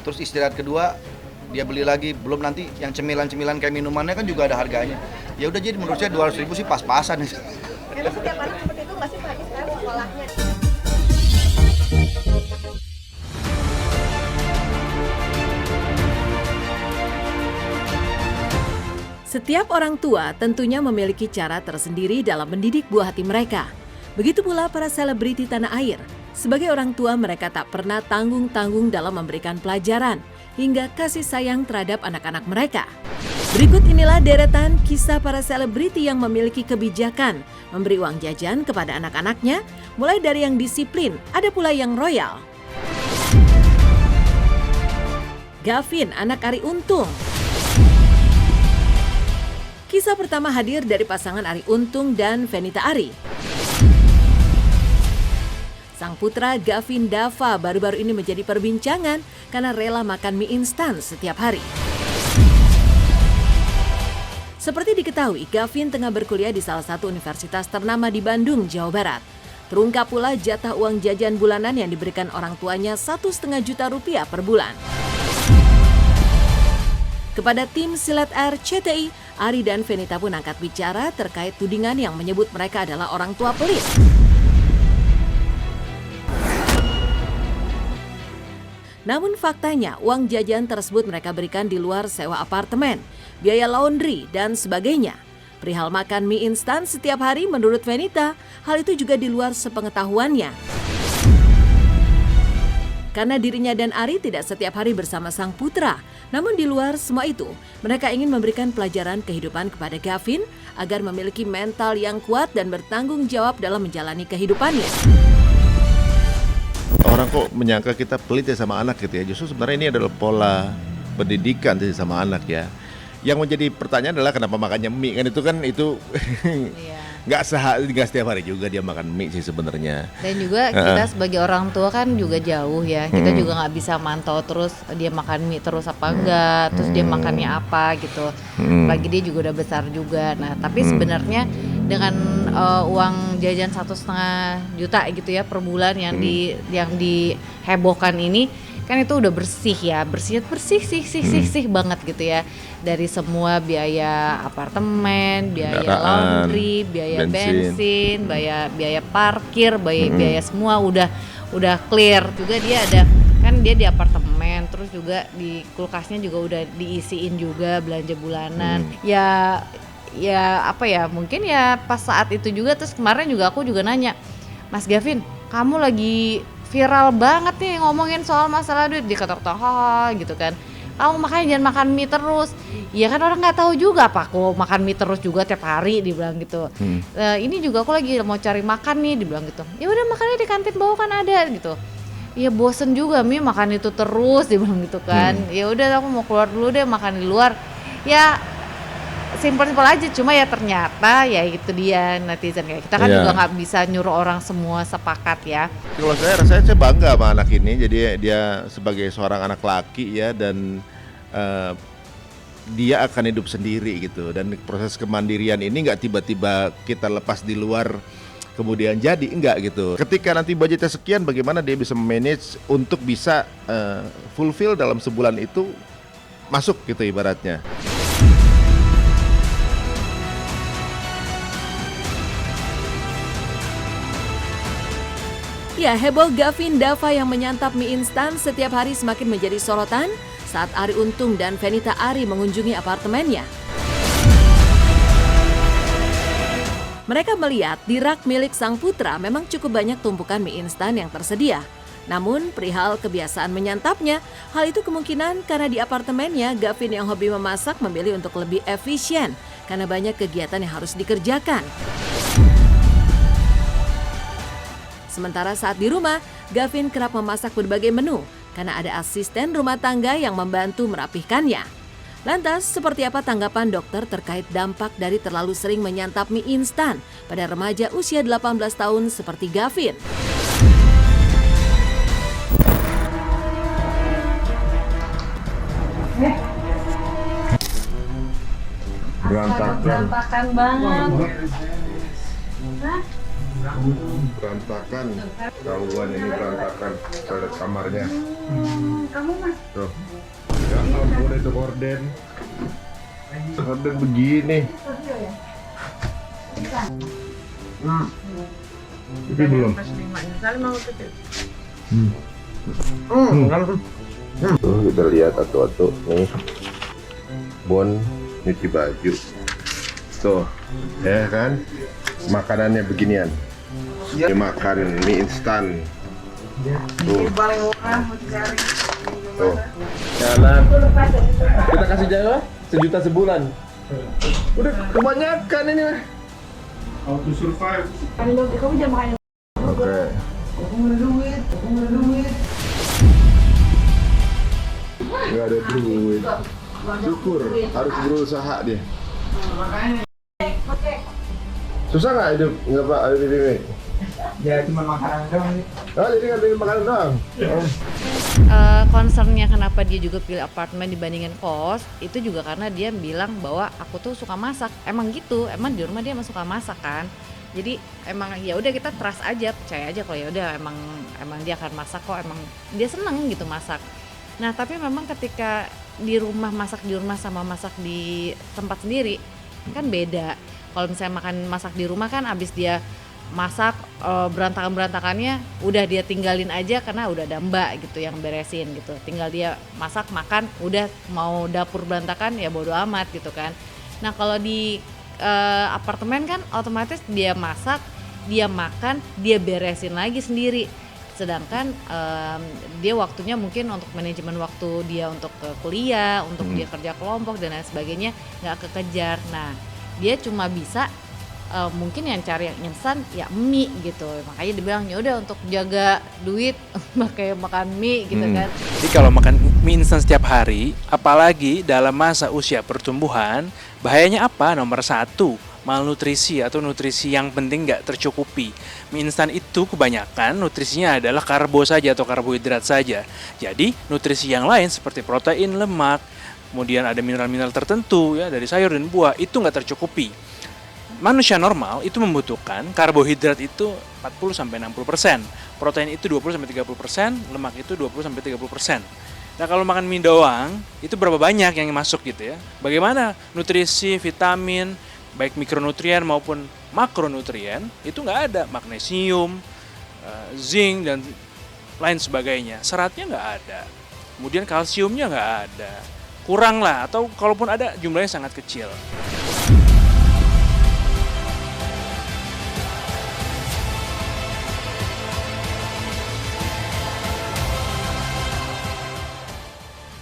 terus istirahat kedua dia beli lagi, belum nanti yang cemilan-cemilan kayak minumannya kan juga ada harganya. Ya udah, jadi menurut saya 200.000 sih pas-pasan. Karena setiap anak seperti itu nggak sih Pak Haji sekarang sekolahnya? Setiap orang tua tentunya memiliki cara tersendiri dalam mendidik buah hati mereka. Begitu pula para selebriti tanah air. Sebagai orang tua, mereka tak pernah tanggung-tanggung dalam memberikan pelajaran hingga kasih sayang terhadap anak-anak mereka. Berikut inilah deretan kisah para selebriti yang memiliki kebijakan memberi uang jajan kepada anak-anaknya, mulai dari yang disiplin, ada pula yang royal. Gavin, anak Arie Untung. Kisah pertama hadir dari pasangan Arie Untung dan Fenita Arie. Sang putra Gavin Dava baru-baru ini menjadi perbincangan karena rela makan mie instan setiap hari. Seperti diketahui, Gavin tengah berkuliah di salah satu universitas ternama di Bandung, Jawa Barat. Terungkap pula jatah uang jajan bulanan yang diberikan orang tuanya 1,5 juta rupiah per bulan. Kepada tim Silat RCTI, Arie dan Fenita pun angkat bicara terkait tudingan yang menyebut mereka adalah orang tua pelit. Namun faktanya, uang jajan tersebut mereka berikan di luar sewa apartemen, biaya laundry, dan sebagainya. Perihal makan mie instan setiap hari menurut Fenita, hal itu juga di luar sepengetahuannya. Karena dirinya dan Arie tidak setiap hari bersama sang putra, namun di luar semua itu, mereka ingin memberikan pelajaran kehidupan kepada Gavin agar memiliki mental yang kuat dan bertanggung jawab dalam menjalani kehidupannya. Orang kok menyangka kita pelit ya sama anak gitu ya. Justru sebenarnya ini adalah pola pendidikan sih sama anak ya. Yang menjadi pertanyaan adalah kenapa makannya mie kan itu nggak setiap hari juga dia makan mie sih sebenarnya. Dan juga kita sebagai orang tua kan juga jauh ya. Kita juga nggak bisa mantau terus dia makan mie terus apa enggak, terus dia makannya apa gitu. Lagi dia juga udah besar juga. Nah tapi sebenarnya dengan uang jajan 1,5 juta gitu ya per bulan yang dihebohkan ini kan itu udah bersih ya, bersih banget gitu ya, dari semua biaya apartemen, biaya laundry, biaya bensin, biaya parkir, biaya semua udah clear. Juga dia ada kan dia di apartemen, terus juga di kulkasnya juga udah diisiin juga belanja bulanan. Ya apa ya, mungkin ya pas saat itu juga, terus kemarin juga aku juga nanya, Mas Gavin, kamu lagi viral banget nih ngomongin soal masalah duit, dikata-kata gitu kan, kamu makanya jangan makan mie terus. Ya kan orang nggak tahu juga apa aku makan mie terus juga tiap hari, dibilang gitu. Ini juga aku lagi mau cari makan nih, dibilang gitu. Ya udah makannya di kantin bawah kan ada gitu. Ya bosen juga mie makan itu terus, dibilang gitu kan. Ya udah aku mau keluar dulu deh makan di luar. Ya simpel-simpel aja, cuma ya ternyata ya itu dia netizen kayak kita kan juga nggak bisa nyuruh orang semua sepakat ya. Kalau saya bangga sama anak ini, jadi dia sebagai seorang anak laki ya, dan dia akan hidup sendiri gitu, dan proses kemandirian ini nggak tiba-tiba kita lepas di luar kemudian jadi, enggak gitu. Ketika nanti budgetnya sekian, bagaimana dia bisa manage untuk bisa fulfill dalam sebulan itu masuk gitu ibaratnya. Ya, heboh Gavin Dava yang menyantap mie instan setiap hari semakin menjadi sorotan saat Arie Untung dan Fenita Arie mengunjungi apartemennya. Mereka melihat di rak milik sang putra memang cukup banyak tumpukan mie instan yang tersedia. Namun perihal kebiasaan menyantapnya, hal itu kemungkinan karena di apartemennya Gavin yang hobi memasak memilih untuk lebih efisien karena banyak kegiatan yang harus dikerjakan. Sementara saat di rumah, Gavin kerap memasak berbagai menu karena ada asisten rumah tangga yang membantu merapihkannya. Lantas, seperti apa tanggapan dokter terkait dampak dari terlalu sering menyantap mie instan pada remaja usia 18 tahun seperti Gavin? Berantakan banget. Berantakan, ketahuan ini berantakan toilet kamarnya. Kamu mas? Tuh. Ya ampun itu gorden. Gorden begini. Tapi belum. Tuh kita lihat atu-atu nih. Bon nyuci baju. Tuh, ya kan? Makanannya beginian. Dia makan mie instan. Tuh. Tuh. Jalan. Kita kasih jawab 1 juta sebulan. Udah kebanyakan ini. How to survive. Kamu jangan makan yang Oke. aku nggak ada duit. Nggak ada duit. Syukur, harus berusaha dia. Susah nggak hidup nggak Pak ada ini? Ya cuma makanan doang. Oh jadi nggak bikin makanan doang? Concernnya kenapa dia juga pilih apartemen dibandingin kos itu juga karena dia bilang bahwa aku tuh suka masak. Emang gitu, emang di rumah dia emang suka masak kan. Jadi emang ya udah kita trust aja, percaya aja kalau ya udah emang dia akan masak kok, emang dia seneng gitu masak. Nah tapi memang ketika di rumah masak di rumah sama masak di tempat sendiri kan beda. Kalau misalnya masak di rumah kan abis dia masak berantakan-berantakannya udah dia tinggalin aja karena udah ada mbak gitu yang beresin gitu. Tinggal dia masak, makan, udah mau dapur berantakan ya bodo amat gitu kan. Nah kalau di apartemen kan otomatis dia masak, dia makan, dia beresin lagi sendiri. Sedangkan dia waktunya mungkin untuk manajemen waktu dia untuk ke kuliah, untuk dia kerja kelompok dan lain sebagainya nggak kekejar. Nah dia cuma bisa mungkin yang cari yang instan ya mie gitu, makanya dibilang ya udah untuk jaga duit pakai makan mie gitu kan. Jadi kalau makan mie instan setiap hari, apalagi dalam masa usia pertumbuhan, bahayanya apa? Nomor 1, malnutrisi atau nutrisi yang penting nggak tercukupi. Mie instan itu kebanyakan nutrisinya adalah karbo saja atau karbohidrat saja. Jadi nutrisi yang lain seperti protein, lemak, kemudian ada mineral-mineral tertentu ya dari sayur dan buah itu nggak tercukupi. Manusia normal itu membutuhkan karbohidrat itu 40-60%, protein itu 20-30%, lemak itu 20-30%. Nah kalau makan mie doang, itu berapa banyak yang masuk gitu ya. Bagaimana nutrisi, vitamin, baik mikronutrien maupun makronutrien, itu nggak ada. Magnesium, zinc, dan lain sebagainya. Seratnya nggak ada. Kemudian kalsiumnya nggak ada. Kurang lah, atau kalaupun ada jumlahnya sangat kecil.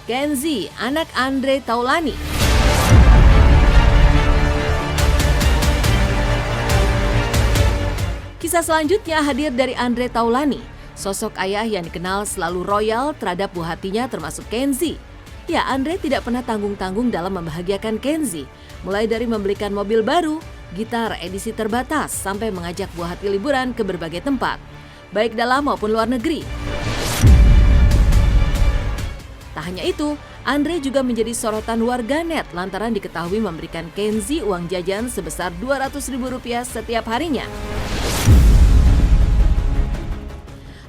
Kenzi, anak Andre Taulani. Kisah selanjutnya hadir dari Andre Taulani, sosok ayah yang dikenal selalu royal terhadap buah hatinya termasuk Kenzi. Ya, Andre tidak pernah tanggung-tanggung dalam membahagiakan Kenzi, mulai dari membelikan mobil baru, gitar edisi terbatas, sampai mengajak buah hati liburan ke berbagai tempat, baik dalam maupun luar negeri. Tak hanya itu, Andre juga menjadi sorotan warganet lantaran diketahui memberikan Kenzi uang jajan sebesar Rp200.000 setiap harinya.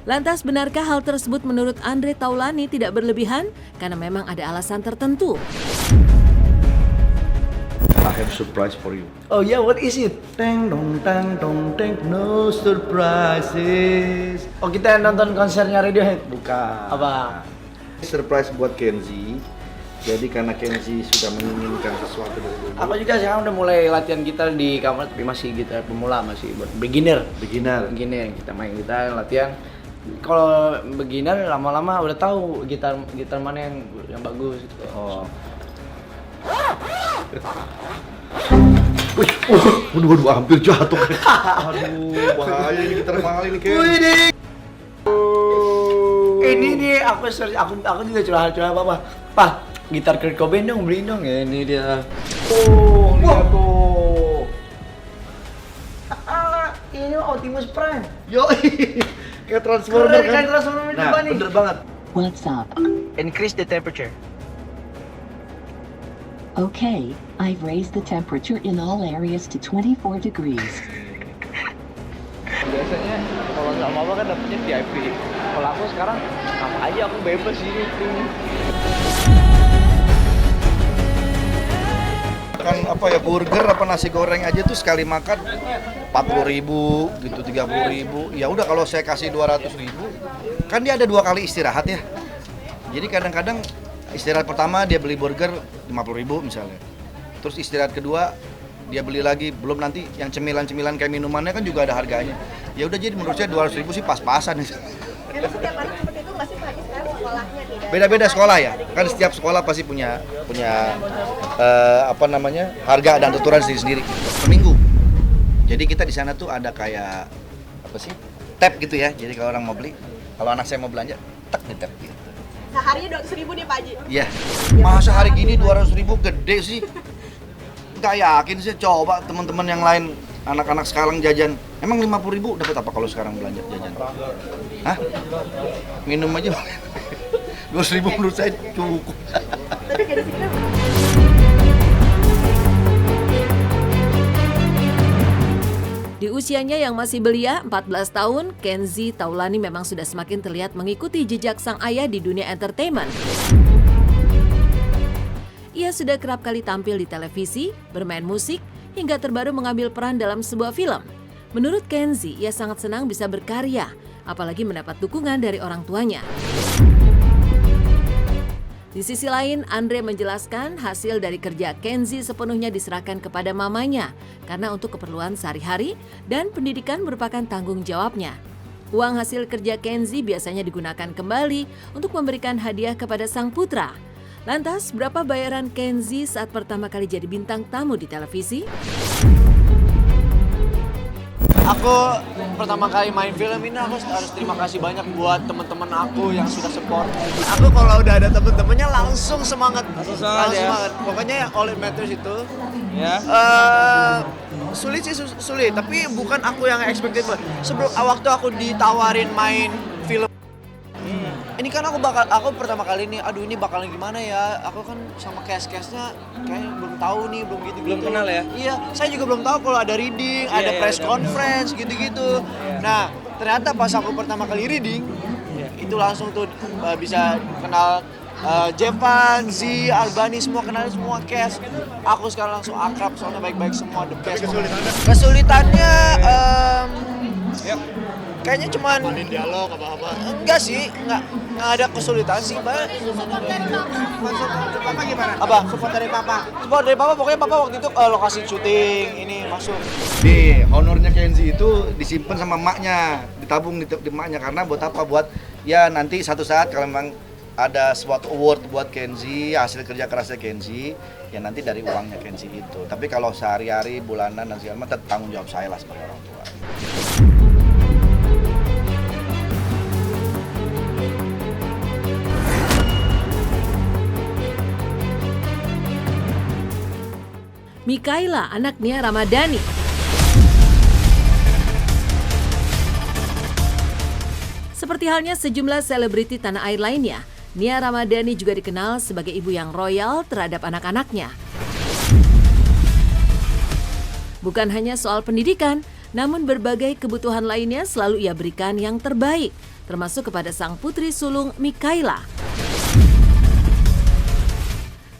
Lantas benarkah hal tersebut menurut Andre Taulani tidak berlebihan karena memang ada alasan tertentu? I have surprise for you. Oh yeah, what is it? Teng dong tang, no surprises. Oh kita nonton konsernya Radiohead? Bukan. Apa? Surprise buat Kenzi. Jadi karena Kenzi sudah menginginkan sesuatu dari dulu. Aku juga sekarang udah mulai latihan gitar di kamar tapi masih gitar pemula, masih buat beginner. Beginner. Kita main gitar, latihan. Kalau beginner lama-lama udah tahu gitar mana yang bagus gitu. Oh. Waduh, hampir jatuh. Aduh, bahaya ini gitar mahal ini Ken. Ini nih aku juga curhat apa. Pak, gitar Kurt Cobain dong, beliin dong. Ya, ini dia. Oh, lihat tuh. Ini Optimus Prime. Yo, kayak Transformer kan? Kayak Transformer Nah, juga nih. bener banget. What's up? Increase the temperature. Okay, I've raised the temperature in all areas to 24 degrees. sama mama kan dapetnya VIP. Kalau aku sekarang apa aja aku bebas ini. Kan apa ya, burger apa nasi goreng aja tuh sekali makan 40.000 gitu, 30.000. Ya udah kalau saya kasih 200.000, kan dia ada 2 kali istirahat ya. Jadi kadang-kadang istirahat pertama dia beli burger 50.000 misalnya. Terus istirahat kedua dia beli lagi, belum nanti yang cemilan-cemilan kayak minumannya kan juga ada harganya. Ya udah, jadi menurut saya 200.000 sih pas-pasan. Emang setiap anak seperti itu nggak sih Pak Haji sekarang sekolahnya tidak? Beda-beda sekolah ya, kan setiap sekolah pasti punya apa namanya, harga dan aturan sendiri-sendiri per minggu. Jadi kita di sana tuh ada kayak apa sih, tab gitu ya. Jadi kalau orang mau beli, kalau anak saya mau belanja, tek di tab gitu. Seharinya 200.000 nih Pak Haji. Iya, masa hari gini 200.000 gede sih. Nggak yakin sih, coba teman-teman yang lain, anak-anak sekarang jajan. Emang 50.000 dapat apa kalau sekarang belanja jajan? Hah? Minum aja 200.000 menurut saya cukup. Tapi kayak di sini kan Di usianya yang masih belia, 14 tahun, Kenzi Taulani memang sudah semakin terlihat mengikuti jejak sang ayah di dunia entertainment. Ia sudah kerap kali tampil di televisi, bermain musik, hingga terbaru mengambil peran dalam sebuah film. Menurut Kenzi, ia sangat senang bisa berkarya, apalagi mendapat dukungan dari orang tuanya. Di sisi lain, Andre menjelaskan hasil dari kerja Kenzi sepenuhnya diserahkan kepada mamanya karena untuk keperluan sehari-hari dan pendidikan merupakan tanggung jawabnya. Uang hasil kerja Kenzi biasanya digunakan kembali untuk memberikan hadiah kepada sang putra. Lantas, berapa bayaran Kenzi saat pertama kali jadi bintang tamu di televisi? Aku pertama kali main film ini aku harus terima kasih banyak buat teman-teman aku yang sudah support. Aku kalau udah ada temen-temennya langsung semangat. Langsung semangat. Pokoknya yang all it matters itu. Ya. Sulit sih sulit, tapi bukan aku yang expected. Sebelum waktu aku ditawarin main film, ini kan aku pertama kali nih, aduh ini bakalan gimana ya? Aku kan sama cast-castnya kayaknya belum tahu nih, belum gitu. Belum kenal ya? Iya, saya juga belum tahu kalau ada reading, ada press conference gitu-gitu. Nah, ternyata pas aku pertama kali reading, itu langsung tuh bisa kenal Jevan, Z, Albani, semua kenal semua cast. Aku sekarang langsung akrab, soalnya baik-baik semua, the best. Kesulitannya kayaknya cuman dialog apa-apa. Enggak sih, enggak ada kesulitan sih, Mbak. support dari Papa gimana? Apa? Support dari Papa. Support dari Papa, pokoknya Papa waktu itu lokasi syuting ini masuk. Nih, honornya Kenzi itu disimpan sama emaknya, ditabung di emaknya karena buat apa? Buat ya nanti satu saat kalau memang ada suatu award buat Kenzi, hasil kerja kerasnya Kenzi, ya nanti dari uangnya Kenzi itu. Tapi kalau sehari-hari, bulanan dan segala macam, tanggung jawab saya lah sebagai orang tua. Mikaela, anak Nia Ramadhani. Seperti halnya sejumlah selebriti tanah air lainnya, Nia Ramadhani juga dikenal sebagai ibu yang royal terhadap anak-anaknya. Bukan hanya soal pendidikan, namun berbagai kebutuhan lainnya selalu ia berikan yang terbaik, termasuk kepada sang putri sulung Mikaela.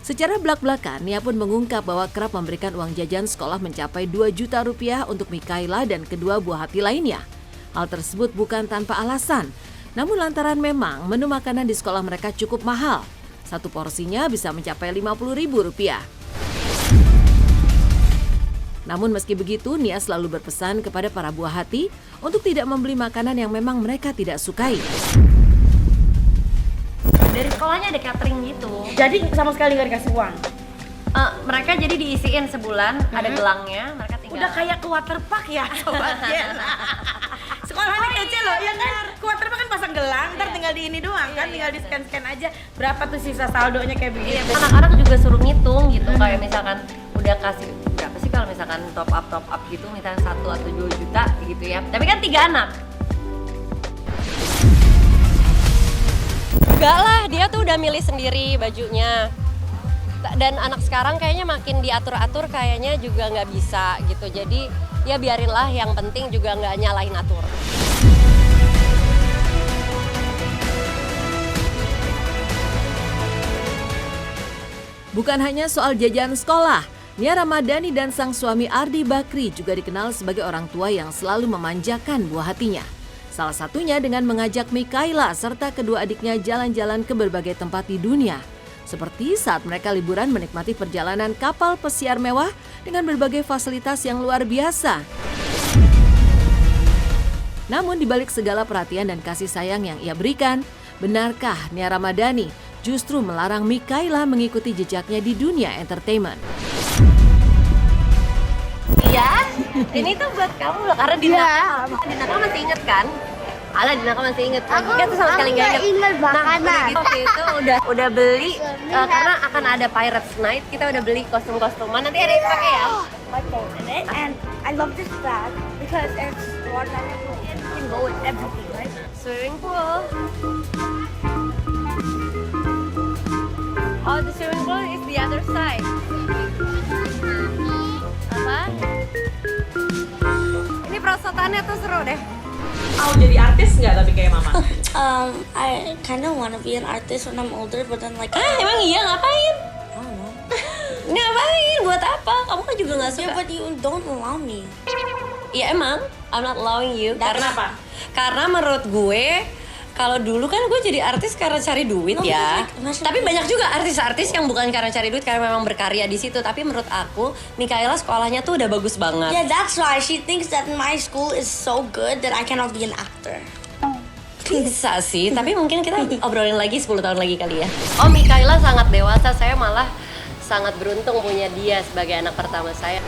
Secara belak-belakan, Nia pun mengungkap bahwa kerap memberikan uang jajan sekolah mencapai 2 juta rupiah untuk Mikaela dan kedua buah hati lainnya. Hal tersebut bukan tanpa alasan, namun lantaran memang menu makanan di sekolah mereka cukup mahal. Satu porsinya bisa mencapai Rp50.000. Namun meski begitu, Nia selalu berpesan kepada para buah hati untuk tidak membeli makanan yang memang mereka tidak sukai. Dari sekolahnya ada catering gitu. Jadi sama sekali nggak dikasih uang? Mereka jadi diisiin sebulan, ada gelangnya, mereka tinggal. Udah kayak ke waterpark ya sobatnya. Sekolahnya kecil loh, ya kan? Ke waterpark kan pasang gelang, ntar tinggal di ini doang kan, tinggal di scan-scan aja. Berapa tuh sisa saldonya kayak begini? Anak-anak juga suruh ngitung gitu, kayak misalkan udah kasih berapa sih kalau misalkan top up gitu, misalnya 1 atau 2 juta gitu ya. Tapi kan 3 anak. Enggak lah, dia tuh udah milih sendiri bajunya. Dan anak sekarang kayaknya makin diatur-atur kayaknya juga nggak bisa gitu. Jadi ya biarinlah, yang penting juga nggak nyalahin aturan. Bukan hanya soal jajan sekolah, Nia Ramadhani dan sang suami Ardi Bakri juga dikenal sebagai orang tua yang selalu memanjakan buah hatinya. Salah satunya dengan mengajak Mikaela serta kedua adiknya jalan-jalan ke berbagai tempat di dunia. Seperti saat mereka liburan menikmati perjalanan kapal pesiar mewah dengan berbagai fasilitas yang luar biasa. Namun di balik segala perhatian dan kasih sayang yang ia berikan, benarkah Nia Ramadhani justru melarang Mikaela mengikuti jejaknya di dunia entertainment? Iya, ini tuh buat kamu loh, karena Dina kan masih inget kan? Dina kan masih inget kan? Dia tuh sama sekali nggak inget. Nah, waktu itu udah beli, karena akan ada Pirates Night, kita udah beli kostum-kostuman, nanti ada yang pakai ya? And I love this bag because it's waterproof. It can go with everything, right? Swimming pool. Oh, the swimming pool is the other side. Apa? Ini perosotannya tuh seru deh. Mau jadi artis nggak tapi kayak mama? I kind of want to be an artist when I'm older, but then like. Emang iya ngapain? I don't know. Ngapain? Buat apa? Kamu kan juga nggak suka. Yeah, but you don't allow me. Iya emang, I'm not allowing you. Kenapa? Karena menurut gue, kalau dulu kan gue jadi artis karena cari duit ya. Tapi banyak juga artis-artis yang bukan karena cari duit, karena memang berkarya di situ. Tapi menurut aku, Mikaela sekolahnya tuh udah bagus banget. Yeah, that's why she thinks that my school is so good that I cannot be an actor. Bisa sih, tapi mungkin kita obrolin lagi 10 tahun lagi kali ya. Oh, Mikaela sangat dewasa, saya malah sangat beruntung punya dia sebagai anak pertama saya.